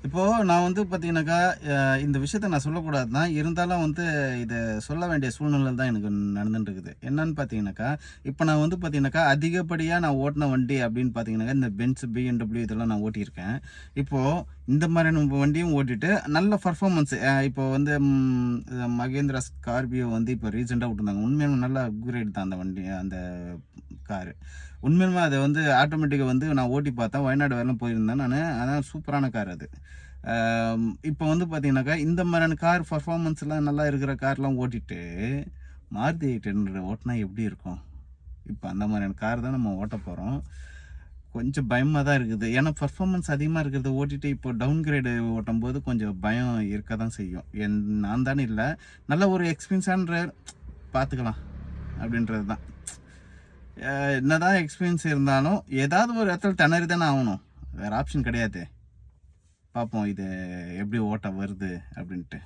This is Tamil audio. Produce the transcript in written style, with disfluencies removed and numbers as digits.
இப்போது நான் வந்து பார்த்தீங்கன்னாக்கா, இந்த விஷயத்த நான் சொல்லக்கூடாது தான். இருந்தாலும் வந்து இத சொல்ல வேண்டிய சூழ்நிலை தான் எனக்கு நடந்துட்டு இருக்குது. என்னன்னு பார்த்தீங்கன்னாக்கா, இப்ப நான் வந்து பார்த்தீங்கன்னாக்கா, அதிகப்படியா நான் ஓட்டுன வண்டி அப்படின்னு பார்த்தீங்கன்னாக்கா, இந்த பென்ஸ், BMW இதெல்லாம் நான் ஓட்டியிருக்கேன். இப்போ இந்த மாதிரியான வண்டியும் ஓட்டிட்டு நல்ல பெர்ஃபார்மன்ஸ் இப்போ வந்து மகேந்திரா ஸ்கார்பியோ வந்து இப்போ ரீசென்ட்டா விட்டுருந்தாங்க. உண்மையாலுமே நல்ல அப்கிரேட் தான் அந்த வண்டி அந்த காரு. உண்மையாலுமே அத வந்து ஆட்டோமேட்டிக்கா வந்து நான் ஓட்டி பார்த்தேன். வயநாடு வரையிலும் போயிருந்தேன் நானு. அதான் சூப்பரான கார் அது. இப்போ வந்து பார்த்தீங்கன்னாக்கா, இந்த மாதிரியான கார் பெர்ஃபார்மன்ஸ்லாம் நல்லா இருக்கிற கார்லாம் ஓட்டிட்டு, மாருதி 800 ஓட்டுனா எப்படி இருக்கும்? இப்ப அந்த மாதிரியான கார் தான் நம்ம ஓட்டப் போறோம். கொஞ்சம் பயமா தான் இருக்குது. ஏன்னா பெர்ஃபார்மன்ஸ் அதிகமா இருக்கிறத ஓட்டிட்டு இப்போ டவுன் கிரேடு ஓட்டும்போது கொஞ்சம் பயம் இருக்க தான் செய்யும். நான் தான்னு இல்ல. நல்ல ஒரு எக்ஸ்பீரியன்ஸான பார்த்துக்கலாம் அப்படின்றது தான். என்னதான் எக்ஸ்பீரியன்ஸ் இருந்தாலும், ஏதாவது ஒரு இடத்துல திணறி தானே ஆவணும். வேற ஆப்ஷன் கிடையாதே. பார்ப்போம் இது எப்படி ஓட்ட வருது அப்படின்ட்டு.